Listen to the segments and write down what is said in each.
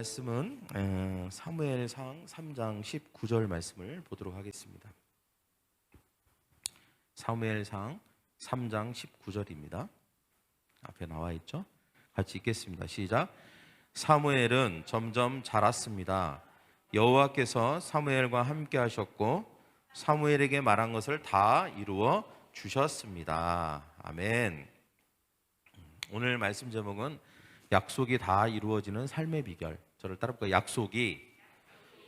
말씀은 사무엘상 3장 19절 말씀을 보도록 하겠습니다. 사무엘상 3장 19절입니다. 앞에 나와 있죠? 같이 읽겠습니다. 시작. 사무엘은 점점 자랐습니다. 여호와께서 사무엘과 함께 하셨고 사무엘에게 말한 것을 다 이루어 주셨습니다. 아멘. 오늘 말씀 제목은 약속이 다 이루어지는 삶의 비결. 저를 따라볼까요? 약속이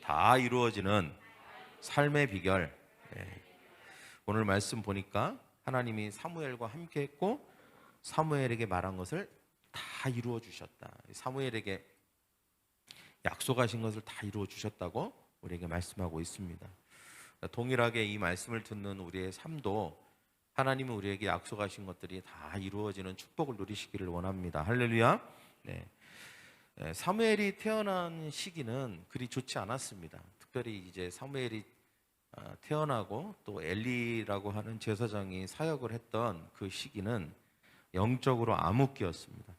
다 이루어지는 삶의 비결. 오늘 말씀 보니까 하나님이 사무엘과 함께 했고 사무엘에게 말한 것을 다 이루어 주셨다. 사무엘에게 약속하신 것을 다 이루어 주셨다고 우리에게 말씀하고 있습니다. 동일하게 이 말씀을 듣는 우리의 삶도 하나님은 우리에게 약속하신 것들이 다 이루어지는 축복을 누리시기를 원합니다. 할렐루야. 사무엘이 태어난 시기는 그리 좋지 않았습니다. 특별히 이제 사무엘이 태어나고 또 엘리라고 하는 제사장이 사역을 했던 그 시기는 영적으로 암흑기였습니다.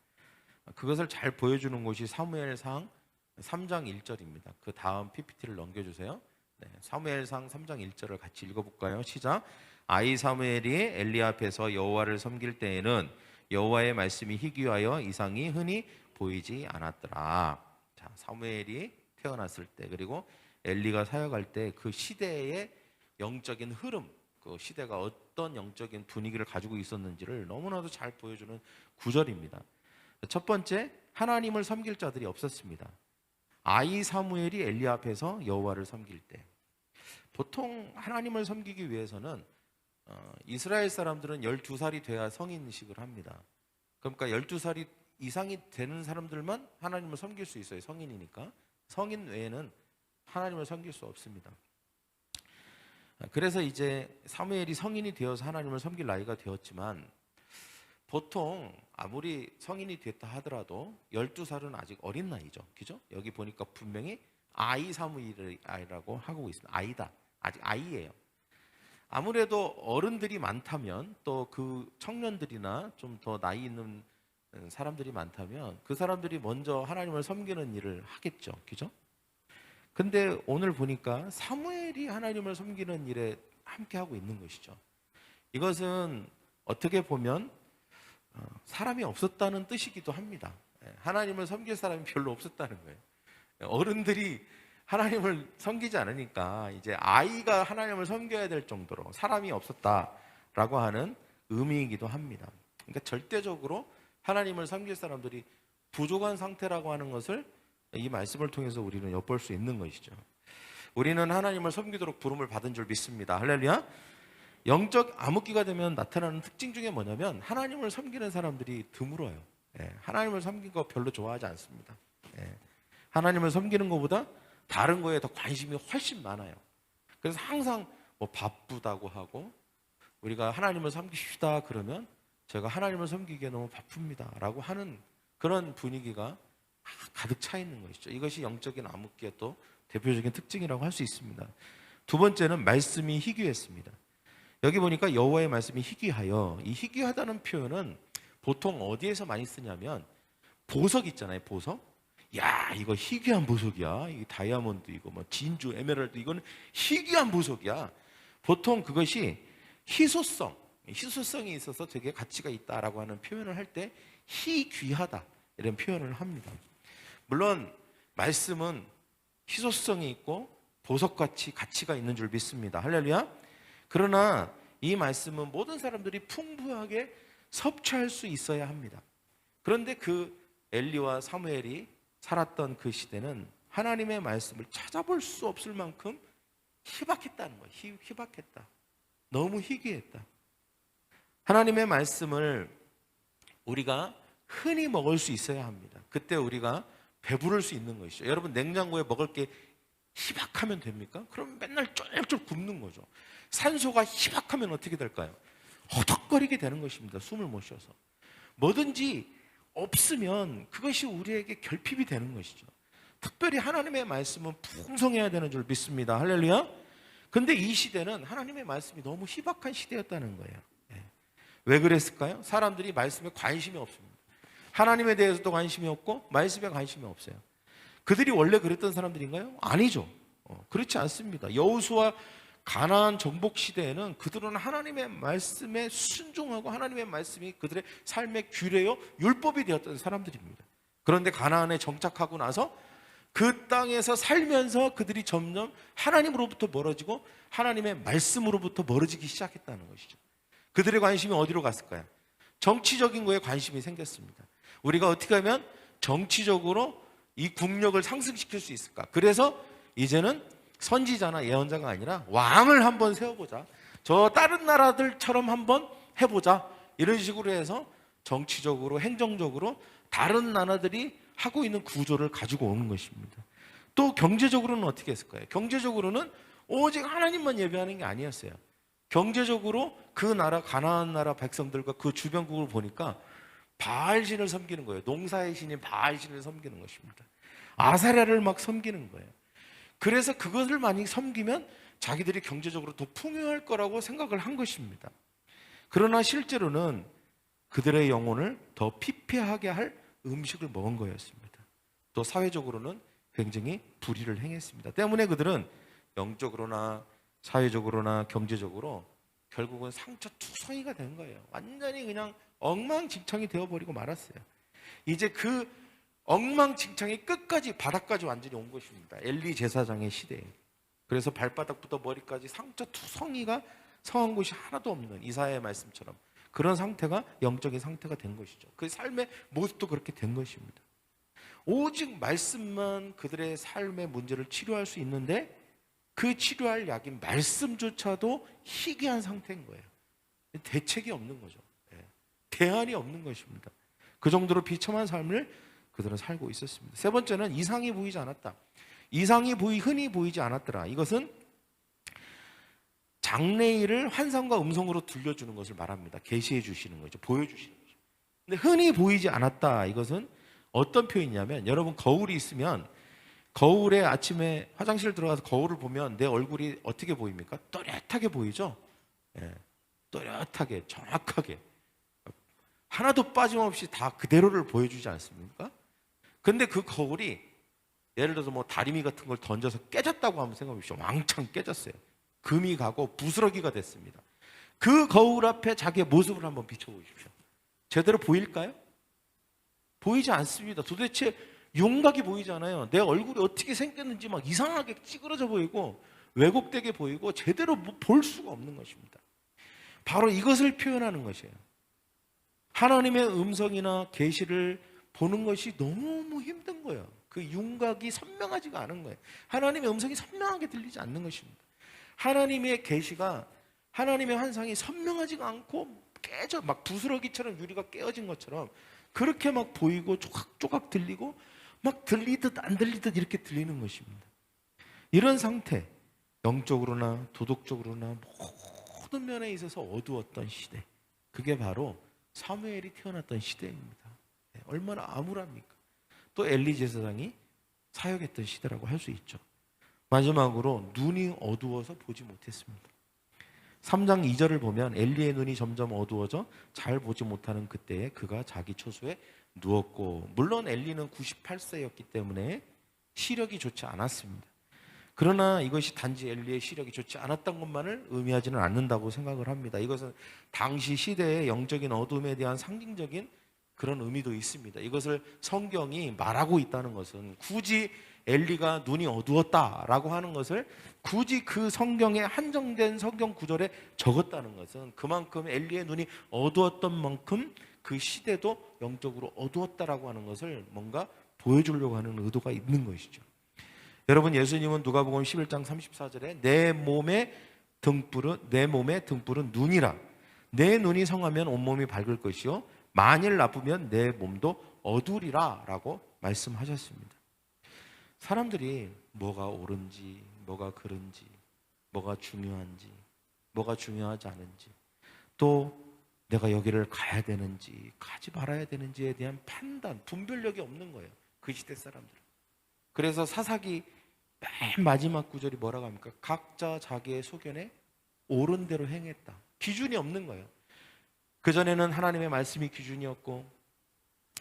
그것을 잘 보여주는 곳이 사무엘상 3장 1절입니다. 그 다음 PPT를 넘겨주세요. 사무엘상 3장 1절을 같이 읽어볼까요? 시작. 아이 사무엘이 엘리 앞에서 여호와를 섬길 때에는 여호와의 말씀이 희귀하여 이상이 흔히 보이지 않았더라. 자, 사무엘이 태어났을 때 그리고 엘리가 사역할 때 그 시대의 영적인 흐름, 그 시대가 어떤 영적인 분위기를 가지고 있었는지를 너무나도 잘 보여주는 구절입니다. 첫 번째, 하나님을 섬길 자들이 없었습니다. 아이 사무엘이 엘리 앞에서 여호와를 섬길 때, 보통 하나님을 섬기기 위해서는 이스라엘 사람들은 12살이 돼야 성인식을 합니다. 그러니까 12살이 이상이 되는 사람들만 하나님을 섬길 수 있어요. 성인이니까. 성인 외에는 하나님을 섬길 수 없습니다. 그래서 이제 사무엘이 성인이 되어서 하나님을 섬길 나이가 되었지만 보통 아무리 성인이 됐다 하더라도 12살은 아직 어린 나이죠. 그죠? 여기 보니까 분명히 아이 사무엘이라고 하고 있습니다. 아이다. 아직 아이예요. 아무래도 어른들이 많다면 또 그 청년들이나 좀 더 나이 있는 사람들이 많다면 그 사람들이 먼저 하나님을 섬기는 일을 하겠죠. 그죠? 근데 오늘 보니까 사무엘이 하나님을 섬기는 일에 함께 하고 있는 것이죠. 이것은 어떻게 보면 사람이 없었다는 뜻이기도 합니다. 하나님을 섬길 사람이 별로 없었다는 거예요. 어른들이 하나님을 섬기지 않으니까 이제 아이가 하나님을 섬겨야 될 정도로 사람이 없었다라고 하는 의미이기도 합니다. 그러니까 절대적으로 하나님을 섬길 사람들이 부족한 상태라고 하는 것을 이 말씀을 통해서 우리는 엿볼 수 있는 것이죠. 우리는 하나님을 섬기도록 부름을 받은 줄 믿습니다. 할렐루야. 영적 암흑기가 되면 나타나는 특징 중에 뭐냐면 하나님을 섬기는 사람들이 드물어요. 하나님을 섬긴 거 별로 좋아하지 않습니다. 하나님을 섬기는 것보다 다른 거에 더 관심이 훨씬 많아요. 그래서 항상 뭐 바쁘다고 하고 우리가 하나님을 섬기시다 그러면 제가 하나님을 섬기기에 너무 바쁩니다 라고 하는 그런 분위기가 가득 차 있는 것이죠. 이것이 영적인 암흑기의 또 대표적인 특징이라고 할 수 있습니다. 두 번째는 말씀이 희귀했습니다. 여기 보니까 여호와의 말씀이 희귀하여, 이 희귀하다는 표현은 보통 어디에서 많이 쓰냐면 보석 있잖아요. 보석. 야, 이거 희귀한 보석이야. 이 다이아몬드, 이거 뭐 진주, 에메랄드, 이거는 희귀한 보석이야. 보통 그것이 희소성이 있어서 되게 가치가 있다라고 하는 표현을 할 때 희귀하다 이런 표현을 합니다. 물론 말씀은 희소성이 있고 보석같이 가치가 있는 줄 믿습니다. 할렐루야. 그러나 이 말씀은 모든 사람들이 풍부하게 섭취할 수 있어야 합니다. 그런데 그 엘리와 사무엘이 살았던 그 시대는 하나님의 말씀을 찾아볼 수 없을 만큼 희박했다는 거예요. 희박했다. 너무 희귀했다. 하나님의 말씀을 우리가 흔히 먹을 수 있어야 합니다. 그때 우리가 배부를 수 있는 것이죠. 여러분, 냉장고에 먹을 게 희박하면 됩니까? 그럼 맨날 쫄쫄 굶는 거죠. 산소가 희박하면 어떻게 될까요? 허덕거리게 되는 것입니다. 숨을 못 쉬어서. 뭐든지 없으면 그것이 우리에게 결핍이 되는 것이죠. 특별히 하나님의 말씀은 풍성해야 되는 줄 믿습니다. 할렐루야. 근데 이 시대는 하나님의 말씀이 너무 희박한 시대였다는 거예요. 왜 그랬을까요? 사람들이 말씀에 관심이 없습니다. 하나님에 대해서도 관심이 없고 말씀에 관심이 없어요. 그들이 원래 그랬던 사람들인가요? 아니죠. 그렇지 않습니다. 여호수아 가나안 정복 시대에는 그들은 하나님의 말씀에 순종하고 하나님의 말씀이 그들의 삶의 규례요 율법이 되었던 사람들입니다. 그런데 가나안에 정착하고 나서 그 땅에서 살면서 그들이 점점 하나님으로부터 멀어지고 하나님의 말씀으로부터 멀어지기 시작했다는 것이죠. 그들의 관심이 어디로 갔을까요? 정치적인 거에 관심이 생겼습니다. 우리가 어떻게 하면 정치적으로 이 국력을 상승시킬 수 있을까? 그래서 이제는 선지자나 예언자가 아니라 왕을 한번 세워보자. 저 다른 나라들처럼 한번 해보자. 이런 식으로 해서 정치적으로, 행정적으로 다른 나라들이 하고 있는 구조를 가지고 오는 것입니다. 또 경제적으로는 어떻게 했을까요? 경제적으로는 오직 하나님만 예배하는 게 아니었어요. 경제적으로 그 나라, 가나안 나라 백성들과 그 주변국을 보니까 바알신을 섬기는 거예요. 농사의 신인 바알신을 섬기는 것입니다. 아사랴를 막 섬기는 거예요. 그래서 그것을 많이 섬기면 자기들이 경제적으로 더 풍요할 거라고 생각을 한 것입니다. 그러나 실제로는 그들의 영혼을 더 피폐하게 할 음식을 먹은 거였습니다. 또 사회적으로는 굉장히 불의를 행했습니다. 때문에 그들은 영적으로나 사회적으로나 경제적으로 결국은 상처투성이가 된 거예요. 완전히 그냥 엉망진창이 되어버리고 말았어요. 이제 그 엉망진창이 끝까지 바닥까지 완전히 온 것입니다. 엘리 제사장의 시대에. 그래서 발바닥부터 머리까지 상처투성이가 성한 곳이 하나도 없는 이사야의 말씀처럼 그런 상태가 영적인 상태가 된 것이죠. 그 삶의 모습도 그렇게 된 것입니다. 오직 말씀만 그들의 삶의 문제를 치료할 수 있는데 그 치료할 약인 말씀조차도 희귀한 상태인 거예요. 대책이 없는 거죠. 대안이 없는 것입니다. 그 정도로 비참한 삶을 그들은 살고 있었습니다. 세 번째는 이상이 보이지 않았다. 이상이 흔히 보이지 않았더라. 이것은 장래일을 환상과 음성으로 들려주는 것을 말합니다. 계시해 주시는 거죠. 보여주시는 거죠. 근데 흔히 보이지 않았다. 이것은 어떤 표현이냐면 여러분 거울이 있으면 거울에 아침에 화장실 들어가서 거울을 보면 내 얼굴이 어떻게 보입니까? 또렷하게 보이죠? 또렷하게 정확하게 하나도 빠짐없이 다 그대로를 보여주지 않습니까? 근데 그 거울이 예를 들어서 뭐 다리미 같은 걸 던져서 깨졌다고 한번 생각해 보십시오. 왕창 깨졌어요. 금이 가고 부스러기가 됐습니다. 그 거울 앞에 자기의 모습을 한번 비춰보십시오. 제대로 보일까요? 보이지 않습니다. 도대체 윤곽이 보이지 않아요. 내 얼굴이 어떻게 생겼는지 막 이상하게 찌그러져 보이고 왜곡되게 보이고 제대로 볼 수가 없는 것입니다. 바로 이것을 표현하는 것이에요. 하나님의 음성이나 계시를 보는 것이 너무 힘든 거예요. 그 윤곽이 선명하지가 않은 거예요. 하나님의 음성이 선명하게 들리지 않는 것입니다. 하나님의 계시가 하나님의 환상이 선명하지가 않고 깨져 막 부스러기처럼 유리가 깨어진 것처럼 그렇게 막 보이고 조각조각 들리고 막 들리듯 안 들리듯 이렇게 들리는 것입니다. 이런 상태, 영적으로나 도덕적으로나 모든 면에 있어서 어두웠던 시대, 그게 바로 사무엘이 태어났던 시대입니다. 얼마나 암울합니까? 또 엘리 제사장이 사역했던 시대라고 할 수 있죠. 마지막으로 눈이 어두워서 보지 못했습니다. 3장 2절을 보면 엘리의 눈이 점점 어두워져 잘 보지 못하는 그때에 그가 자기 처소에 누웠고, 물론 엘리는 98세였기 때문에 시력이 좋지 않았습니다. 그러나 이것이 단지 엘리의 시력이 좋지 않았던 것만을 의미하지는 않는다고 생각을 합니다. 이것은 당시 시대의 영적인 어둠에 대한 상징적인 그런 의미도 있습니다. 이것을 성경이 말하고 있다는 것은 굳이 엘리가 눈이 어두웠다라고 하는 것을 굳이 그 성경에 한정된 성경 구절에 적었다는 것은 그만큼 엘리의 눈이 어두웠던 만큼 그 시대도 영적으로 어두웠다라고 하는 것을 뭔가 보여주려고 하는 의도가 있는 것이죠. 여러분, 예수님은 누가복음 11장 34절에 내 몸의 등불은 눈이라. 내 눈이 성하면 온몸이 밝을 것이요 만일 나쁘면 내 몸도 어두리라 라고 말씀하셨습니다. 사람들이 뭐가 옳은지, 뭐가 그른지, 뭐가 중요한지, 뭐가 중요하지 않은지, 또 내가 여기를 가야 되는지 가지 말아야 되는지에 대한 판단, 분별력이 없는 거예요. 그 시대 사람들은. 그래서 사사기 맨 마지막 구절이 뭐라고 합니까? 각자 자기의 소견에 옳은 대로 행했다. 기준이 없는 거예요. 그전에는 하나님의 말씀이 기준이었고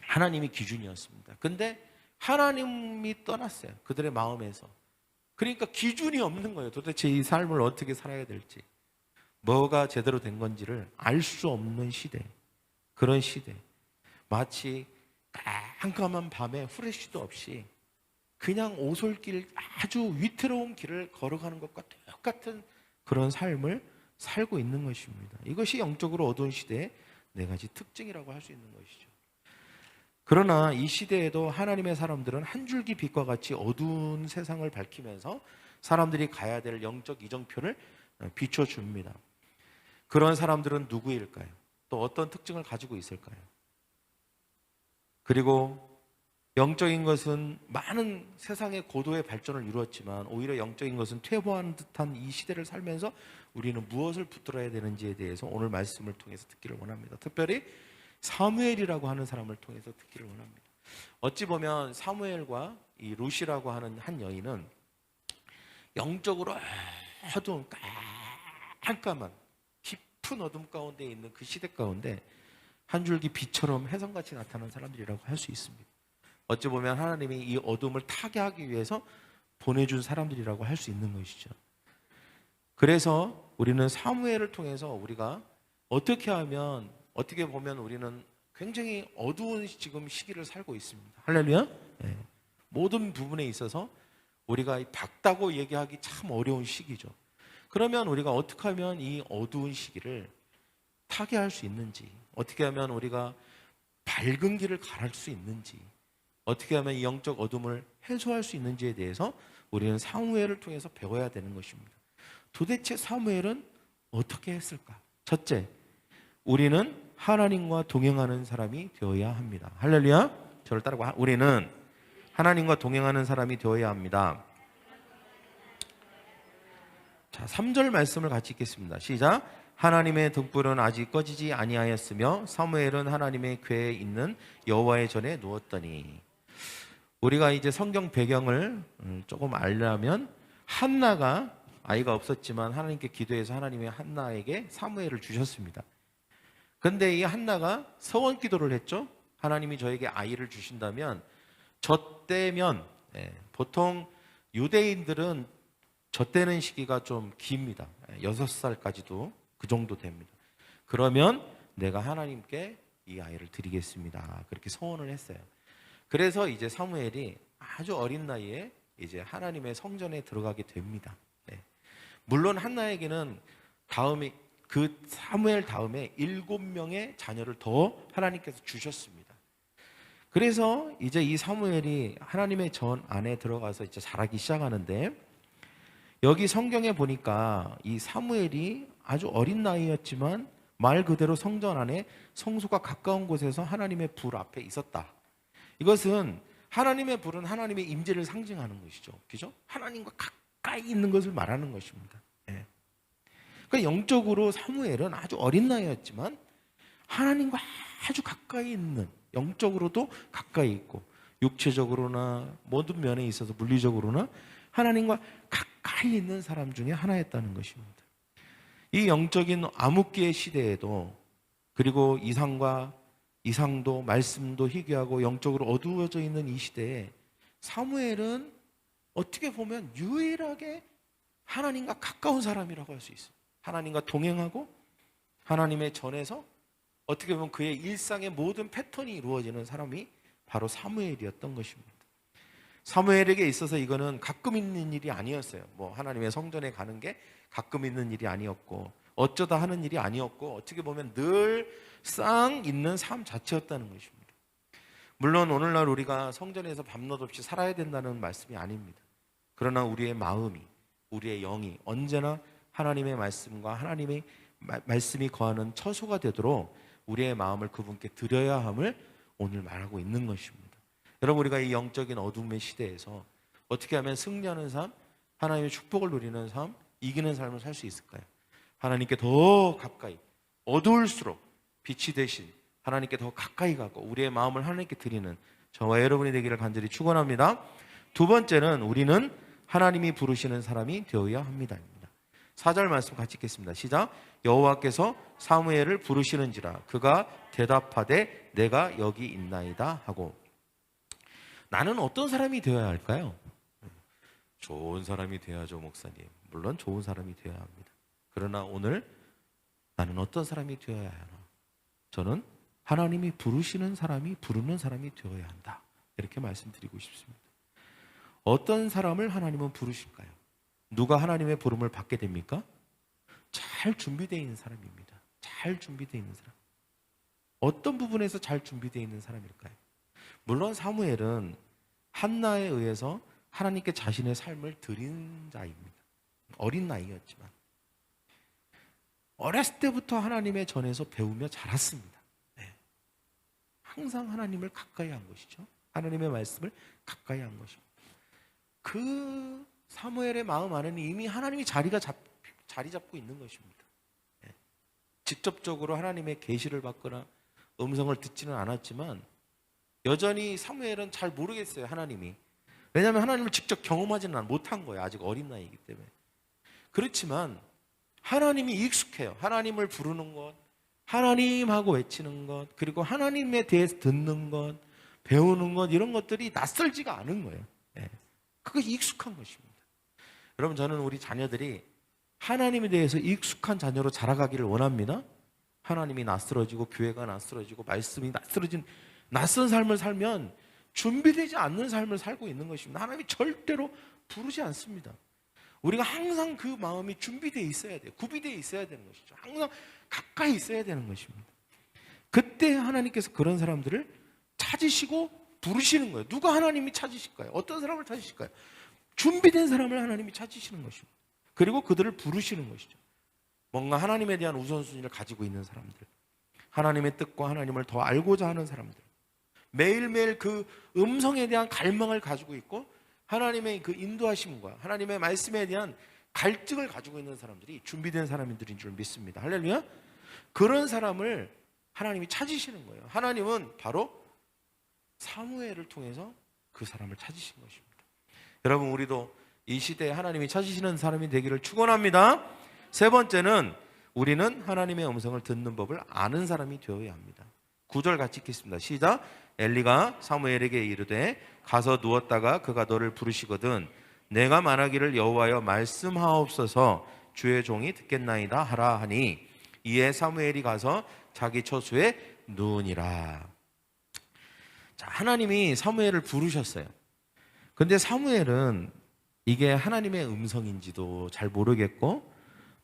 하나님이 기준이었습니다. 근데 하나님이 떠났어요. 그들의 마음에서. 그러니까 기준이 없는 거예요. 도대체 이 삶을 어떻게 살아야 될지, 뭐가 제대로 된 건지를 알 수 없는 시대. 그런 시대. 마치 깜깜한 밤에 후레쉬도 없이 그냥 오솔길, 아주 위태로운 길을 걸어가는 것과 똑같은 그런 삶을 살고 있는 것입니다. 이것이 영적으로 어두운 시대의 네 가지 특징이라고 할 수 있는 것이죠. 그러나 이 시대에도 하나님의 사람들은 한 줄기 빛과 같이 어두운 세상을 밝히면서 사람들이 가야 될 영적 이정표를 비춰줍니다. 그런 사람들은 누구일까요? 또 어떤 특징을 가지고 있을까요? 그리고 영적인 것은 많은 세상의 고도의 발전을 이루었지만 오히려 영적인 것은 퇴보하는 듯한 이 시대를 살면서 우리는 무엇을 붙들어야 되는지에 대해서 오늘 말씀을 통해서 듣기를 원합니다. 특별히 사무엘이라고 하는 사람을 통해서 듣기를 원합니다. 어찌 보면 사무엘과 이 룻이라고 하는 한 여인은 영적으로 어두운 깜깜한 깊은 어둠 가운데 있는 그 시대 가운데 한 줄기 빛처럼 혜성같이 나타난 사람들이라고 할 수 있습니다. 어찌 보면 하나님이 이 어둠을 타개하기 위해서 보내준 사람들이라고 할 수 있는 것이죠. 그래서 우리는 사무엘을 통해서 우리가 어떻게 보면 우리는 굉장히 어두운 지금 시기를 살고 있습니다. 할렐루야. 네. 모든 부분에 있어서 우리가 밝다고 얘기하기 참 어려운 시기죠. 그러면 우리가 어떻게 하면 이 어두운 시기를 타개할 수 있는지, 어떻게 하면 우리가 밝은 길을 가를 수 있는지, 어떻게 하면 이 영적 어둠을 해소할 수 있는지에 대해서 우리는 사무엘을 통해서 배워야 되는 것입니다. 도대체 사무엘은 어떻게 했을까? 첫째, 우리는 하나님과 동행하는 사람이 되어야 합니다. 할렐루야. 저를 따라가. 우리는 하나님과 동행하는 사람이 되어야 합니다. 자, 3절 말씀을 같이 읽겠습니다. 시작. 하나님의 등불은 아직 꺼지지 아니하였으며 사무엘은 하나님의 궤에 있는 여호와의 전에 누웠더니. 우리가 이제 성경 배경을 조금 알려면 한나가 아이가 없었지만 하나님께 기도해서 하나님이 한나에게 사무엘을 주셨습니다. 그런데 이 한나가 서원 기도를 했죠. 하나님이 저에게 아이를 주신다면 젖대면, 보통 유대인들은 젖대는 시기가 좀 깁니다. 6살까지도 그 정도 됩니다. 그러면 내가 하나님께 이 아이를 드리겠습니다. 그렇게 소원을 했어요. 그래서 이제 사무엘이 아주 어린 나이에 이제 하나님의 성전에 들어가게 됩니다. 물론 한나에게는 그 사무엘 다음에 7명의 자녀를 더 하나님께서 주셨습니다. 그래서 이제 이 사무엘이 하나님의 전 안에 들어가서 이제 자라기 시작하는데, 여기 성경에 보니까 이 사무엘이 아주 어린 나이였지만 말 그대로 성전 안에 성소가 가까운 곳에서 하나님의 불 앞에 있었다. 이것은 하나님의 불은 하나님의 임재를 상징하는 것이죠. 그죠? 하나님과 가까이 있는 것을 말하는 것입니다. 그러니까 영적으로 사무엘은 아주 어린 나이였지만 하나님과 아주 가까이 있는, 영적으로도 가까이 있고 육체적으로나 모든 면에 있어서 물리적으로나 하나님과 가까이 있는 사람 중에 하나였다는 것입니다. 이 영적인 암흑기의 시대에도, 그리고 이상도 말씀도 희귀하고 영적으로 어두워져 있는 이 시대에 사무엘은 어떻게 보면 유일하게 하나님과 가까운 사람이라고 할 수 있어요. 하나님과 동행하고 하나님의 전에서 어떻게 보면 그의 일상의 모든 패턴이 이루어지는 사람이 바로 사무엘이었던 것입니다. 사무엘에게 있어서 이거는 가끔 있는 일이 아니었어요. 뭐 하나님의 성전에 가는 게 가끔 있는 일이 아니었고 어쩌다 하는 일이 아니었고 어떻게 보면 늘상 있는 삶 자체였다는 것입니다. 물론 오늘날 우리가 성전에서 밤낮 없이 살아야 된다는 말씀이 아닙니다. 그러나 우리의 마음이, 우리의 영이 언제나 하나님의 말씀과 하나님의 말씀이 거하는 처소가 되도록 우리의 마음을 그분께 드려야 함을 오늘 말하고 있는 것입니다. 여러분, 우리가 이 영적인 어둠의 시대에서 어떻게 하면 승리하는 삶, 하나님의 축복을 누리는 삶, 이기는 삶을 살 수 있을까요? 하나님께 더 가까이, 어두울수록 빛이 되신 하나님께 더 가까이 가고 우리의 마음을 하나님께 드리는 저와 여러분이 되기를 간절히 축원합니다. 두 번째는 우리는 하나님이 부르시는 사람이 되어야 합니다. 4절 말씀 같이 읽겠습니다. 시작. 여호와께서 사무엘을 부르시는지라 그가 대답하되 내가 여기 있나이다 하고. 나는 어떤 사람이 되어야 할까요? 좋은 사람이 되어야죠, 목사님. 물론 좋은 사람이 되어야 합니다. 그러나 오늘 나는 어떤 사람이 되어야 하나? 저는 하나님이 부르시는 사람이 부르는 사람이 되어야 한다. 이렇게 말씀드리고 싶습니다. 어떤 사람을 하나님은 부르실까요? 누가 하나님의 부름을 받게 됩니까? 잘 준비되어 있는 사람입니다. 잘 준비되어 있는 사람. 어떤 부분에서 잘 준비되어 있는 사람일까요? 물론 사무엘은 한나에 의해서 하나님께 자신의 삶을 드린 자입니다. 어린 나이였지만 어렸을 때부터 하나님의 전에서 배우며 자랐습니다. 네. 항상 하나님을 가까이 한 것이죠. 하나님의 말씀을 가까이 한 것입니다. 그 사무엘의 마음 안에는 이미 하나님이 자리 잡고 있는 것입니다. 네. 직접적으로 하나님의 계시를 받거나 음성을 듣지는 않았지만 여전히 사무엘은 잘 모르겠어요. 하나님이. 왜냐하면 하나님을 직접 경험하지는 못한 거예요. 아직 어린 나이이기 때문에. 그렇지만 하나님이 익숙해요. 하나님을 부르는 것, 하나님하고 외치는 것, 그리고 하나님에 대해서 듣는 것, 배우는 것, 이런 것들이 낯설지가 않은 거예요. 네. 그것이 익숙한 것입니다. 여러분, 저는 우리 자녀들이 하나님에 대해서 익숙한 자녀로 자라가기를 원합니다. 하나님이 낯설어지고 교회가 낯설어지고 말씀이 낯설어진 낯선 삶을 살면 준비되지 않는 삶을 살고 있는 것입니다. 하나님이 절대로 부르지 않습니다. 우리가 항상 그 마음이 준비되어 있어야 돼요. 구비되어 있어야 되는 것이죠. 항상 가까이 있어야 되는 것입니다. 그때 하나님께서 그런 사람들을 찾으시고 부르시는 거예요. 누가 하나님이 찾으실까요? 어떤 사람을 찾으실까요? 준비된 사람을 하나님이 찾으시는 것입니다. 그리고 그들을 부르시는 것이죠. 뭔가 하나님에 대한 우선순위를 가지고 있는 사람들, 하나님의 뜻과 하나님을 더 알고자 하는 사람들, 매일매일 그 음성에 대한 갈망을 가지고 있고 하나님의 그 인도하심과 하나님의 말씀에 대한 갈증을 가지고 있는 사람들이 준비된 사람들인 줄 믿습니다. 할렐루야. 그런 사람을 하나님이 찾으시는 거예요. 하나님은 바로 사무엘을 통해서 그 사람을 찾으신 것입니다. 여러분, 우리도 이 시대에 하나님이 찾으시는 사람이 되기를 축원합니다. 세 번째는 우리는 하나님의 음성을 듣는 법을 아는 사람이 되어야 합니다. 9절 같이 읽겠습니다. 시작. 엘리가 사무엘에게 이르되 가서 누웠다가 그가 너를 부르시거든 내가 말하기를 여호와여 말씀하옵소서 주의 종이 듣겠나이다 하라 하니 이에 사무엘이 가서 자기 처소에 누우니라. 자, 하나님이 사무엘을 부르셨어요. 근데 사무엘은 이게 하나님의 음성인지도 잘 모르겠고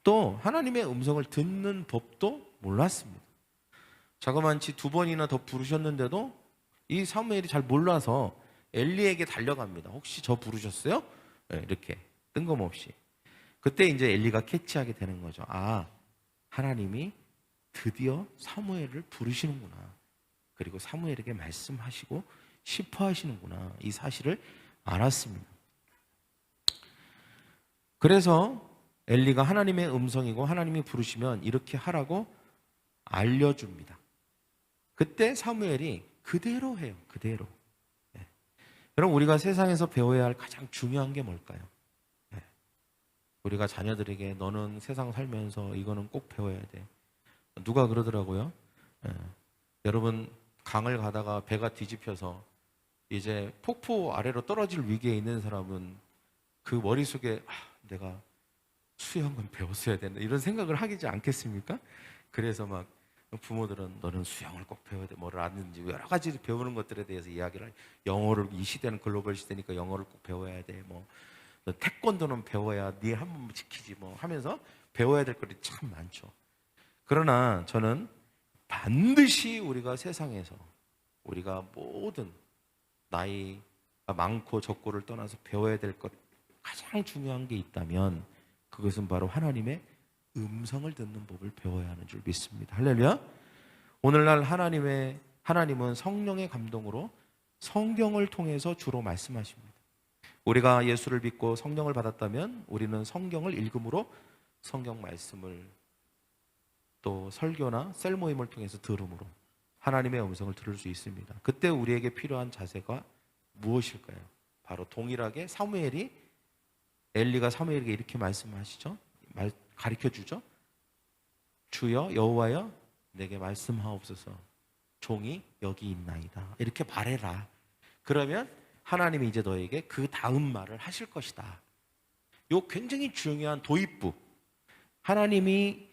또 하나님의 음성을 듣는 법도 몰랐습니다. 자그만치 2번이나 더 부르셨는데도 이 사무엘이 잘 몰라서 엘리에게 달려갑니다. 혹시 저 부르셨어요? 네, 이렇게 뜬금없이. 그때 이제 엘리가 캐치하게 되는 거죠. 아, 하나님이 드디어 사무엘을 부르시는구나. 그리고 사무엘에게 말씀하시고 싶어 하시는구나. 이 사실을 알았습니다. 그래서 엘리가 하나님의 음성이고 하나님이 부르시면 이렇게 하라고 알려줍니다. 그때 사무엘이 그대로 해요. 그대로. 네. 여러분, 우리가 세상에서 배워야 할 가장 중요한 게 뭘까요? 네. 우리가 자녀들에게 너는 세상 살면서 이거는 꼭 배워야 돼. 누가 그러더라고요. 네. 여러분, 강을 가다가 배가 뒤집혀서 이제 폭포 아래로 떨어질 위기에 있는 사람은 그 머릿속에 내가 수영은 배웠어야 된다 이런 생각을 하지 않겠습니까? 그래서 막 부모들은 너는 수영을 꼭 배워야 돼. 뭐를 아는지 여러 가지 배우는 것들에 대해서 이야기를 해요. 영어를 이 시대는 글로벌 시대니까 영어를 꼭 배워야 돼. 뭐 너 태권도는 배워야 네 한 번 지키지 뭐 하면서 배워야 될 것이 참 많죠. 그러나 저는 반드시 우리가 세상에서 우리가 모든 나이가 많고 적고를 떠나서 배워야 될 것 가장 중요한 게 있다면 그것은 바로 하나님의 음성을 듣는 법을 배워야 하는 줄 믿습니다. 할렐루야. 오늘날 하나님은 성령의 감동으로 성경을 통해서 주로 말씀하십니다. 우리가 예수를 믿고 성령을 받았다면 우리는 성경을 읽음으로 성경 말씀을 또 설교나 셀 모임을 통해서 들음으로 하나님의 음성을 들을 수 있습니다. 그때 우리에게 필요한 자세가 무엇일까요? 바로 동일하게 엘리가 사무엘에게 이렇게 말씀하시죠. 가르쳐주죠. 주여 여호와여 내게 말씀하옵소서 종이 여기 있나이다. 이렇게 말해라. 그러면 하나님이 이제 너에게 그 다음 말을 하실 것이다. 요 굉장히 중요한 도입부. 하나님이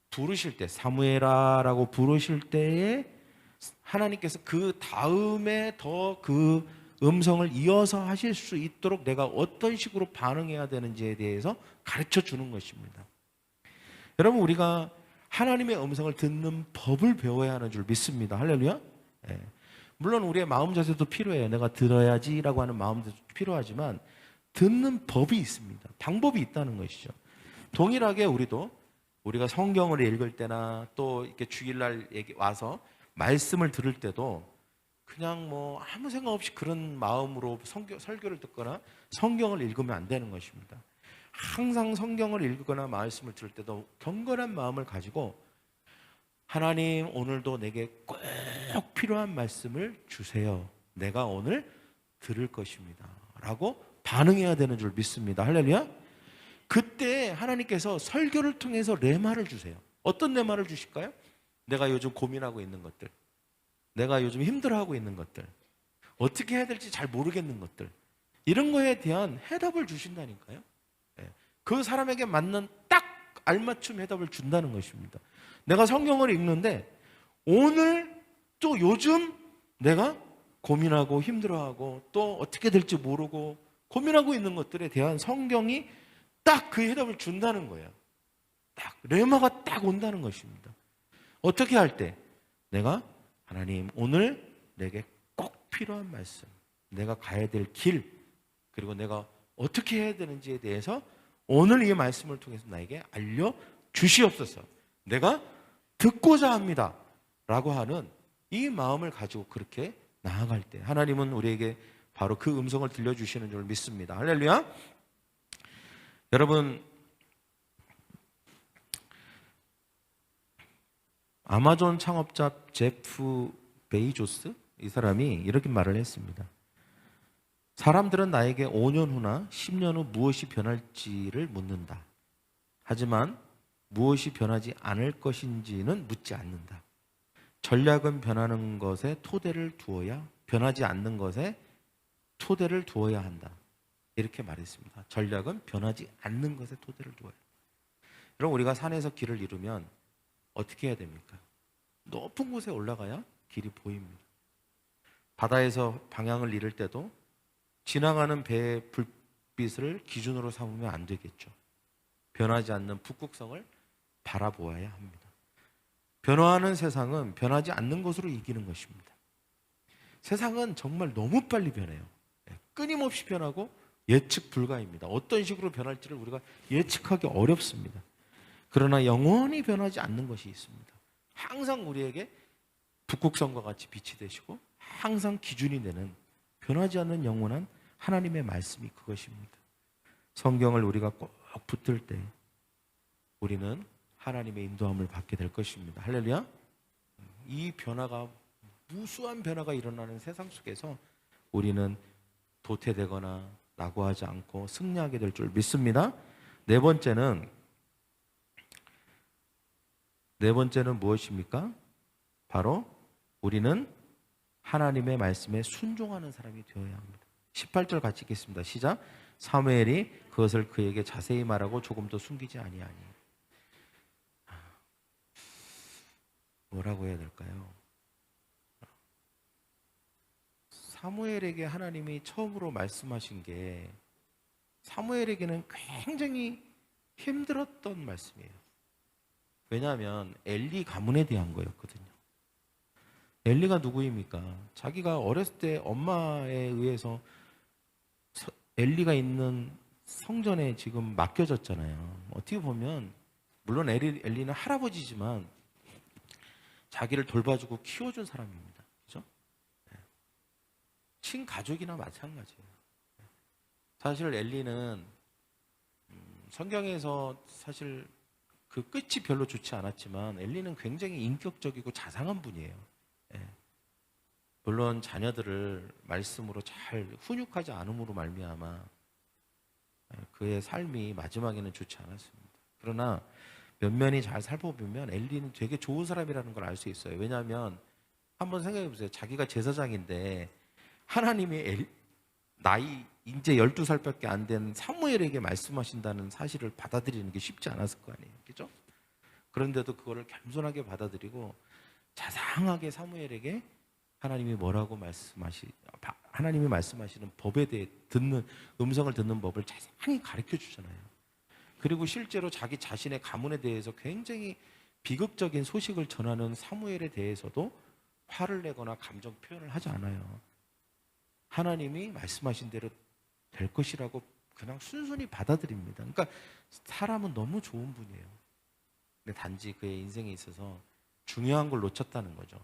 부르실 때, 사무엘아라고 부르실 때에 하나님께서 그 다음에 더 그 음성을 이어서 하실 수 있도록 내가 어떤 식으로 반응해야 되는지에 대해서 가르쳐 주는 것입니다. 여러분, 우리가 하나님의 음성을 듣는 법을 배워야 하는 줄 믿습니다. 할렐루야. 예. 물론 우리의 마음 자세도 필요해요. 내가 들어야지라고 하는 마음도 필요하지만 듣는 법이 있습니다. 방법이 있다는 것이죠. 동일하게 우리가 성경을 읽을 때나 또 이렇게 주일날 와서 말씀을 들을 때도 그냥 뭐 아무 생각 없이 그런 마음으로 설교를 듣거나 성경을 읽으면 안 되는 것입니다. 항상 성경을 읽거나 말씀을 들을 때도 경건한 마음을 가지고 하나님, 오늘도 내게 꼭 필요한 말씀을 주세요. 내가 오늘 들을 것입니다. 라고 반응해야 되는 줄 믿습니다. 할렐루야. 그때 하나님께서 설교를 통해서 레마를 주세요. 어떤 레마를 주실까요? 내가 요즘 고민하고 있는 것들, 내가 요즘 힘들어하고 있는 것들, 어떻게 해야 될지 잘 모르겠는 것들, 이런 거에 대한 해답을 주신다니까요. 그 사람에게 맞는 딱 알맞춤 해답을 준다는 것입니다. 내가 성경을 읽는데 오늘 또 요즘 내가 고민하고 힘들어하고 또 어떻게 될지 모르고 고민하고 있는 것들에 대한 성경이 딱 그 해답을 준다는 거예요. 딱 레마가 딱 온다는 것입니다. 어떻게 할 때? 내가 하나님, 오늘 내게 꼭 필요한 말씀, 내가 가야 될 길, 그리고 내가 어떻게 해야 되는지에 대해서 오늘 이 말씀을 통해서 나에게 알려주시옵소서. 내가 듣고자 합니다. 라고 하는 이 마음을 가지고 그렇게 나아갈 때 하나님은 우리에게 바로 그 음성을 들려주시는 줄 믿습니다. 할렐루야. 여러분, 아마존 창업자 제프 베이조스, 이 사람이 이렇게 말을 했습니다. 사람들은 나에게 5년 후나 10년 후 무엇이 변할지를 묻는다. 하지만 무엇이 변하지 않을 것인지는 묻지 않는다. 전략은 변하는 것에 토대를 두어야, 변하지 않는 것에 토대를 두어야 한다. 이렇게 말했습니다. 전략은 변하지 않는 것에 토대를 두어야. 여러분, 우리가 산에서 길을 잃으면 어떻게 해야 됩니까? 높은 곳에 올라가야 길이 보입니다. 바다에서 방향을 잃을 때도 지나가는 배의 불빛을 기준으로 삼으면 안 되겠죠. 변하지 않는 북극성을 바라보아야 합니다. 변화하는 세상은 변하지 않는 것으로 이기는 것입니다. 세상은 정말 너무 빨리 변해요. 끊임없이 변하고 예측 불가입니다. 어떤 식으로 변할지를 우리가 예측하기 어렵습니다. 그러나 영원히 변하지 않는 것이 있습니다. 항상 우리에게 북극성과 같이 빛이 되시고 항상 기준이 되는 변하지 않는 영원한 하나님의 말씀이 그것입니다. 성경을 우리가 꼭 붙들 때 우리는 하나님의 인도함을 받게 될 것입니다. 할렐루야. 이 변화가, 무수한 변화가 일어나는 세상 속에서 우리는 도태되거나 낙오하지 않고 승리하게 될 줄 믿습니다. 네 번째는 무엇입니까? 바로 우리는 하나님의 말씀에 순종하는 사람이 되어야 합니다. 18절 같이 읽겠습니다. 시작. 사무엘이 그것을 그에게 자세히 말하고 조금 더 숨기지 아니하니. 뭐라고 해야 될까요? 사무엘에게 하나님이 처음으로 말씀하신 게 사무엘에게는 굉장히 힘들었던 말씀이에요. 왜냐하면 엘리 가문에 대한 거였거든요. 엘리가 누구입니까? 자기가 어렸을 때 엄마에 의해서 엘리가 있는 성전에 지금 맡겨졌잖아요. 어떻게 보면 물론 엘리는 할아버지지만 자기를 돌봐주고 키워준 사람입니다. 그렇죠? 친가족이나 마찬가지예요. 사실 엘리는 성경에서 사실 그 끝이 별로 좋지 않았지만 엘리는 굉장히 인격적이고 자상한 분이에요. 물론 자녀들을 말씀으로 잘 훈육하지 않음으로 말미암아 그의 삶이 마지막에는 좋지 않았습니다. 그러나 면면이 잘 살펴보면 엘리는 되게 좋은 사람이라는 걸 알 수 있어요. 왜냐하면 한번 생각해 보세요. 자기가 제사장인데 하나님이 나이 이제 12살밖에 안 된 사무엘에게 말씀하신다는 사실을 받아들이는 게 쉽지 않았을 거 아니에요. 그죠? 그런데도 그거를 겸손하게 받아들이고 자상하게 사무엘에게 하나님이 뭐라고 하나님이 말씀하시는 법에 대해 음성을 듣는 법을 자세히 가르쳐 주잖아요. 그리고 실제로 자기 자신의 가문에 대해서 굉장히 비극적인 소식을 전하는 사무엘에 대해서도 화를 내거나 감정 표현을 하지 않아요. 하나님이 말씀하신 대로 될 것이라고 그냥 순순히 받아들입니다. 그러니까 사람은 너무 좋은 분이에요. 근데 단지 그의 인생에 있어서 중요한 걸 놓쳤다는 거죠.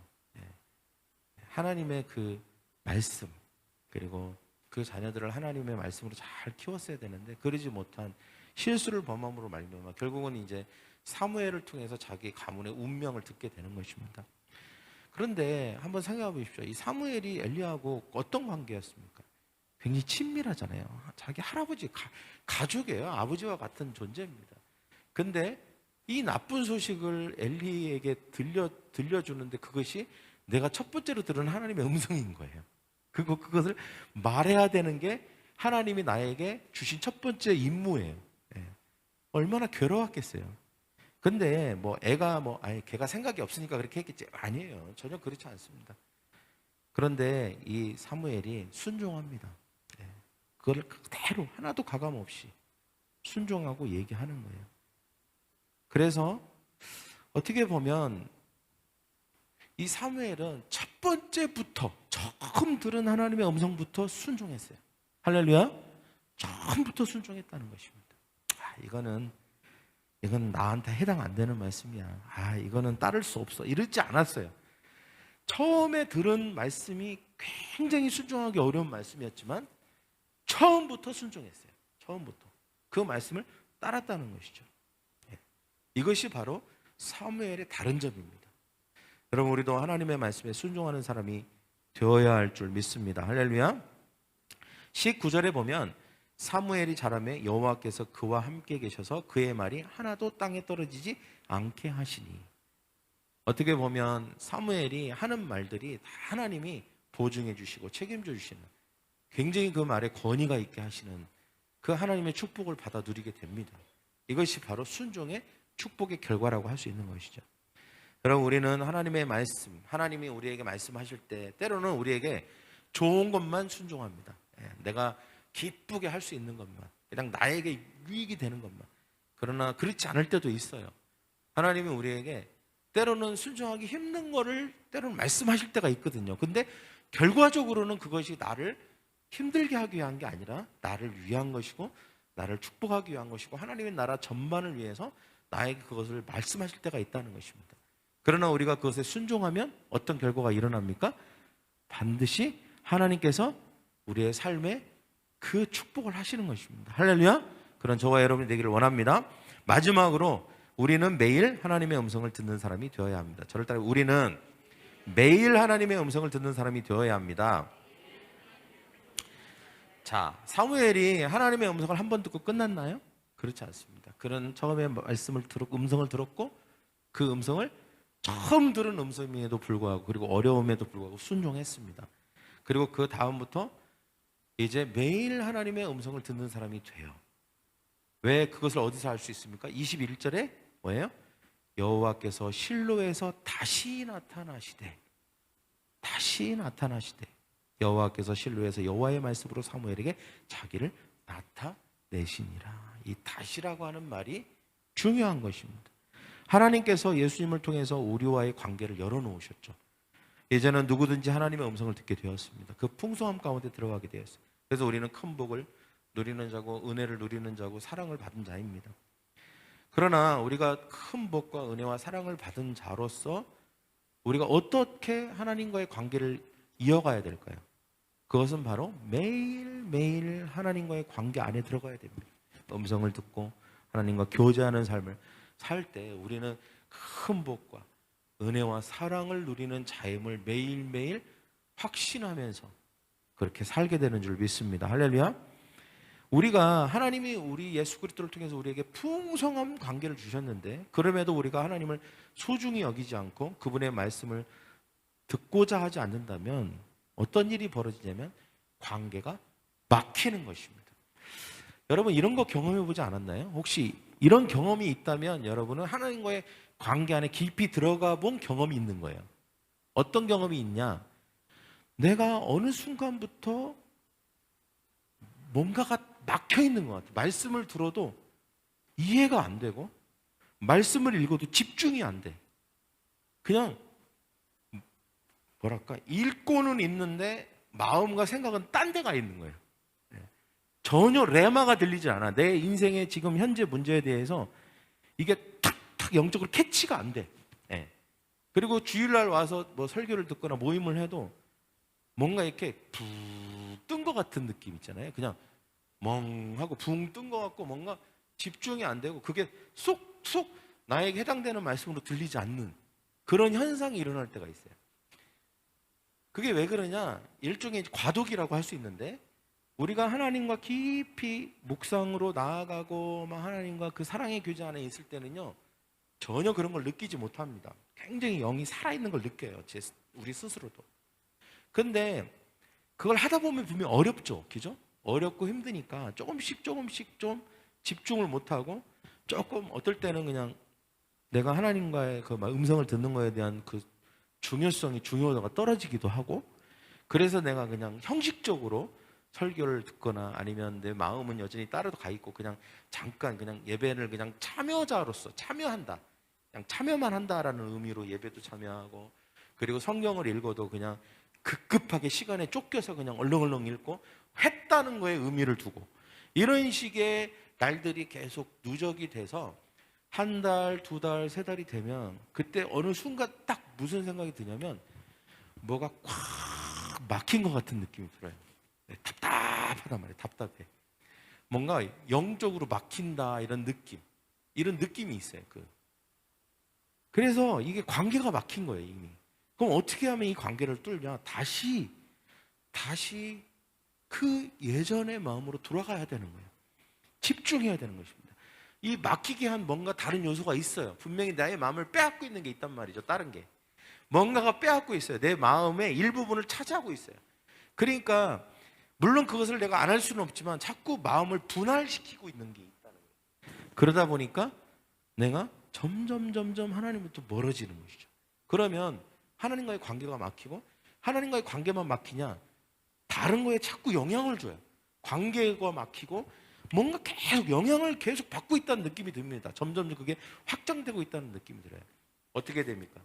하나님의 그 말씀, 그리고 그 자녀들을 하나님의 말씀으로 잘 키웠어야 되는데 그러지 못한 실수를 범함으로 말미암아 결국은 이제 사무엘을 통해서 자기 가문의 운명을 듣게 되는 것입니다. 그런데 한번 생각해 보십시오. 이 사무엘이 엘리야하고 어떤 관계였습니까? 굉장히 친밀하잖아요. 자기 할아버지, 가족이에요. 아버지와 같은 존재입니다. 근데 이 나쁜 소식을 엘리에게 들려주는데 그것이 내가 첫 번째로 들은 하나님의 음성인 거예요. 그것을 말해야 되는 게 하나님이 나에게 주신 첫 번째 임무예요. 얼마나 괴로웠겠어요. 근데 걔가 생각이 없으니까 그렇게 했겠지. 아니에요. 전혀 그렇지 않습니다. 그런데 이 사무엘이 순종합니다. 그걸 그대로 하나도 가감 없이 순종하고 얘기하는 거예요. 그래서 어떻게 보면 이 사무엘은 첫 번째부터 처음 들은 하나님의 음성부터 순종했어요. 할렐루야. 처음부터 순종했다는 것입니다. 이건 나한테 해당 안 되는 말씀이야. 이거는 따를 수 없어. 이러지 않았어요. 처음에 들은 말씀이 굉장히 순종하기 어려운 말씀이었지만 처음부터 순종했어요. 처음부터. 그 말씀을 따랐다는 것이죠. 이것이 바로 사무엘의 다른 점입니다. 여러분, 우리도 하나님의 말씀에 순종하는 사람이 되어야 할 줄 믿습니다. 할렐루야. 19절에 보면 사무엘이 자라매 여호와께서 그와 함께 계셔서 그의 말이 하나도 땅에 떨어지지 않게 하시니. 어떻게 보면 사무엘이 하는 말들이 다 하나님이 보증해 주시고 책임져 주시는, 굉장히 그 말에 권위가 있게 하시는 그 하나님의 축복을 받아 누리게 됩니다. 이것이 바로 순종의 축복의 결과라고 할 수 있는 것이죠. 여러분, 우리는 하나님의 말씀, 하나님이 우리에게 말씀하실 때 때로는 우리에게 좋은 것만 순종합니다. 내가 기쁘게 할 수 있는 것만, 그냥 나에게 유익이 되는 것만. 그러나 그렇지 않을 때도 있어요. 하나님이 우리에게 때로는 순종하기 힘든 거를 때로는 말씀하실 때가 있거든요. 근데 결과적으로는 그것이 나를 힘들게 하기 위한 게 아니라 나를 위한 것이고 나를 축복하기 위한 것이고 하나님의 나라 전반을 위해서 나에게 그것을 말씀하실 때가 있다는 것입니다. 그러나 우리가 그것에 순종하면 어떤 결과가 일어납니까? 반드시 하나님께서 우리의 삶에 그 축복을 하시는 것입니다. 할렐루야. 그런 저와 여러분이 되기를 원합니다. 마지막으로 우리는 매일 하나님의 음성을 듣는 사람이 되어야 합니다. 저를 따라 우리는 매일 하나님의 음성을 듣는 사람이 되어야 합니다. 자, 사무엘이 하나님의 음성을 한 번 듣고 끝났나요? 그렇지 않습니다. 그는 처음에 음성을 들었고 그 음성을 처음 들은 음성임에도 불구하고 그리고 어려움에도 불구하고 순종했습니다. 그리고 그 다음부터 이제 매일 하나님의 음성을 듣는 사람이 돼요. 왜 그것을 어디서 알 수 있습니까? 21절에 뭐예요? 여호와께서 실로에서 다시 나타나시되 여호와께서 실로에서 여호와의 말씀으로 사무엘에게 자기를 나타내시니라. 이 다시라고 하는 말이 중요한 것입니다. 하나님께서 예수님을 통해서 우리와의 관계를 열어놓으셨죠. 이제는 누구든지 하나님의 음성을 듣게 되었습니다. 그 풍성함 가운데 들어가게 되었어요. 그래서 우리는 큰 복을 누리는 자고 은혜를 누리는 자고 사랑을 받은 자입니다. 그러나 우리가 큰 복과 은혜와 사랑을 받은 자로서 우리가 어떻게 하나님과의 관계를 이어가야 될까요? 그것은 바로 매일매일 하나님과의 관계 안에 들어가야 됩니다. 음성을 듣고 하나님과 교제하는 삶을 살 때 우리는 큰 복과 은혜와 사랑을 누리는 자임을 매일매일 확신하면서 그렇게 살게 되는 줄 믿습니다. 할렐루야. 우리가 하나님이 우리 예수 그리스도를 통해서 우리에게 풍성한 관계를 주셨는데 그럼에도 우리가 하나님을 소중히 여기지 않고 그분의 말씀을 듣고자 하지 않는다면 어떤 일이 벌어지냐면 관계가 막히는 것입니다. 여러분 이런 거 경험해 보지 않았나요? 혹시 이런 경험이 있다면 여러분은 하나님과의 관계 안에 깊이 들어가 본 경험이 있는 거예요. 어떤 경험이 있냐? 내가 어느 순간부터 뭔가가 막혀 있는 것 같아요. 말씀을 들어도 이해가 안 되고 말씀을 읽어도 집중이 안 돼. 그냥 뭐랄까 읽고는 있는데 마음과 생각은 딴 데가 있는 거예요. 전혀 레마가 들리지 않아. 내 인생의 지금 현재 문제에 대해서 이게 탁탁 영적으로 캐치가 안 돼. 그리고 주일날 와서 뭐 설교를 듣거나 모임을 해도 뭔가 이렇게 붕 뜬 것 같은 느낌 있잖아요. 그냥 멍하고 붕 뜬 것 같고 뭔가 집중이 안 되고 그게 쏙쏙 나에게 해당되는 말씀으로 들리지 않는 그런 현상이 일어날 때가 있어요. 그게 왜 그러냐? 일종의 과도기라고 할 수 있는데 우리가 하나님과 깊이 묵상으로 나아가고 막 하나님과 그 사랑의 교제 안에 있을 때는요 전혀 그런 걸 느끼지 못합니다. 굉장히 영이 살아있는 걸 느껴요. 우리 스스로도. 근데 그걸 하다 보면 분명히 어렵죠. 그죠? 어렵고 힘드니까 조금씩 좀 집중을 못하고 조금 어떨 때는 그냥 내가 하나님과의 그 음성을 듣는 거에 대한 그 중요도가 떨어지기도 하고 그래서 내가 그냥 형식적으로 설교를 듣거나 아니면 내 마음은 여전히 따로 가 있고 그냥 잠깐 그냥 예배를 그냥 참여자로서 참여한다. 그냥 참여만 한다라는 의미로 예배도 참여하고 그리고 성경을 읽어도 그냥 급급하게 시간에 쫓겨서 그냥 얼렁얼렁 읽고 했다는 거에 의미를 두고 이런 식의 날들이 계속 누적이 돼서 한 달, 두 달, 세 달이 되면 그때 어느 순간 딱 무슨 생각이 드냐면 뭐가 꽉 막힌 것 같은 느낌이 들어요. 답답하단 말이에요. 답답해. 뭔가 영적으로 막힌다 이런 느낌이 있어요. 그래서 이게 관계가 막힌 거예요. 이미. 그럼 어떻게 하면 이 관계를 뚫냐? 다시 그 예전의 마음으로 돌아가야 되는 거예요. 집중해야 되는 것입니다. 이 막히게 한 뭔가 다른 요소가 있어요. 분명히 나의 마음을 빼앗고 있는 게 있단 말이죠. 다른 게. 뭔가가 빼앗고 있어요. 내 마음의 일부분을 차지하고 있어요. 그러니까 물론 그것을 내가 안 할 수는 없지만 자꾸 마음을 분할시키고 있는 게 있다는 거예요. 그러다 보니까 내가 점점 하나님부터 멀어지는 것이죠. 그러면 하나님과의 관계가 막히고 하나님과의 관계만 막히냐? 다른 거에 자꾸 영향을 줘요. 관계가 막히고 뭔가 계속 영향을 계속 받고 있다는 느낌이 듭니다. 점점 그게 확장되고 있다는 느낌이 들어요. 어떻게 됩니까?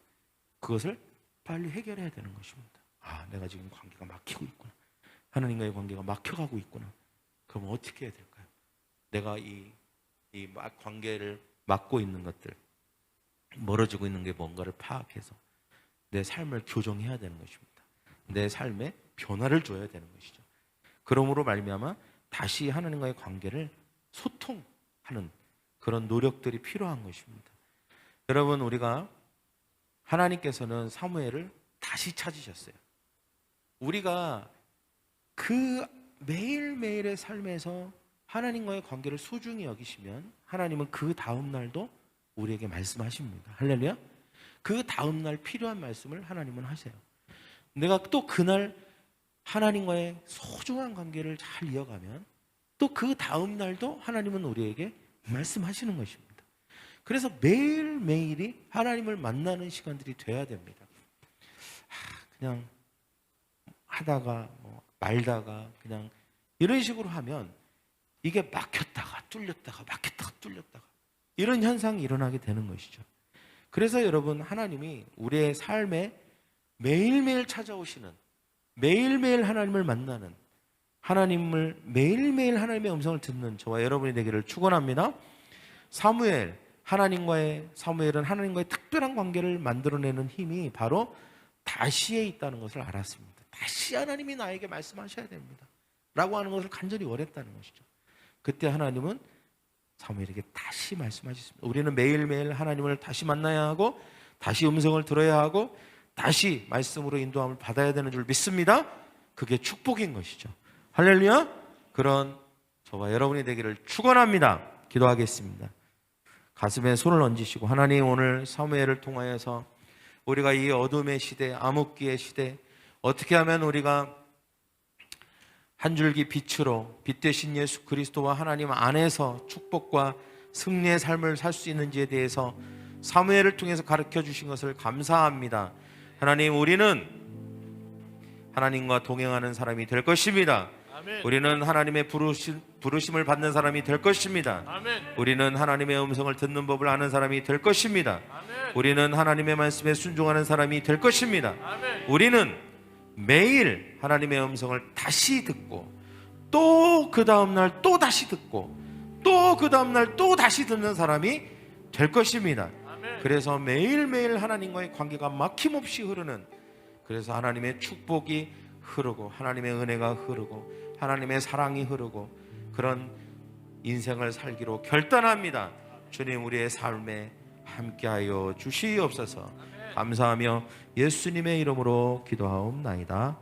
그것을 빨리 해결해야 되는 것입니다. 아, 내가 지금 관계가 막히고 있구나. 하나님과의 관계가 막혀가고 있구나. 그럼 어떻게 해야 될까요? 내가 이 관계를 막고 있는 것들, 멀어지고 있는 게 뭔가를 파악해서 내 삶을 교정해야 되는 것입니다. 내 삶에 변화를 줘야 되는 것이죠. 그러므로 말미암아 다시 하나님과의 관계를 소통하는 그런 노력들이 필요한 것입니다. 여러분, 우리가 하나님께서는 사무엘을 다시 찾으셨어요. 우리가 그 매일매일의 삶에서 하나님과의 관계를 소중히 여기시면 하나님은 그 다음 날도 우리에게 말씀하십니다. 할렐루야. 그 다음 날 필요한 말씀을 하나님은 하세요. 내가 또 그날 하나님과의 소중한 관계를 잘 이어가면 또 그 다음 날도 하나님은 우리에게 말씀하시는 것입니다. 그래서 매일매일이 하나님을 만나는 시간들이 돼야 됩니다. 그냥 하다가 말다가 그냥 이런 식으로 하면 이게 막혔다가 뚫렸다가 막혔다가 뚫렸다가 이런 현상이 일어나게 되는 것이죠. 그래서 여러분, 하나님이 우리의 삶에 매일매일 찾아오시는, 매일매일 하나님을 만나는, 하나님을 매일매일 하나님의 음성을 듣는 저와 여러분이 되기를 축원합니다. 사무엘은 하나님과의 특별한 관계를 만들어내는 힘이 바로 다시에 있다는 것을 알았습니다. 다시 하나님이 나에게 말씀하셔야 됩니다 라고 하는 것을 간절히 원했다는 것이죠. 그때 하나님은 사무엘에게 다시 말씀하셨습니다. 우리는 매일매일 하나님을 다시 만나야 하고 다시 음성을 들어야 하고 다시 말씀으로 인도함을 받아야 되는 줄 믿습니다. 그게 축복인 것이죠. 할렐루야. 그런 저와 여러분이 되기를 축원합니다. 기도하겠습니다. 가슴에 손을 얹으시고, 하나님, 오늘 사무엘을 통하여서 우리가 이 어둠의 시대, 암흑기의 시대, 어떻게 하면 우리가 한 줄기 빛으로 빛 되신 예수 그리스도와 하나님 안에서 축복과 승리의 삶을 살 수 있는지에 대해서 사무엘을 통해서 가르쳐 주신 것을 감사합니다. 하나님, 우리는 하나님과 동행하는 사람이 될 것입니다. 아멘. 우리는 하나님의 부르심을 받는 사람이 될 것입니다. 아멘. 우리는 하나님의 음성을 듣는 법을 아는 사람이 될 것입니다. 아멘. 우리는 하나님의 말씀에 순종하는 사람이 될 것입니다. 아멘. 우리는 매일 하나님의 음성을 다시 듣고 또 그 다음날 또 다시 듣고 또 그 다음날 또 다시 듣는 사람이 될 것입니다. 아멘. 그래서 매일매일 하나님과의 관계가 막힘없이 흐르는, 그래서 하나님의 축복이 흐르고 하나님의 은혜가 흐르고 하나님의 사랑이 흐르고 그런 인생을 살기로 결단합니다. 주님, 우리의 삶에 함께하여 주시옵소서. 감사하며 예수님의 이름으로 기도하옵나이다.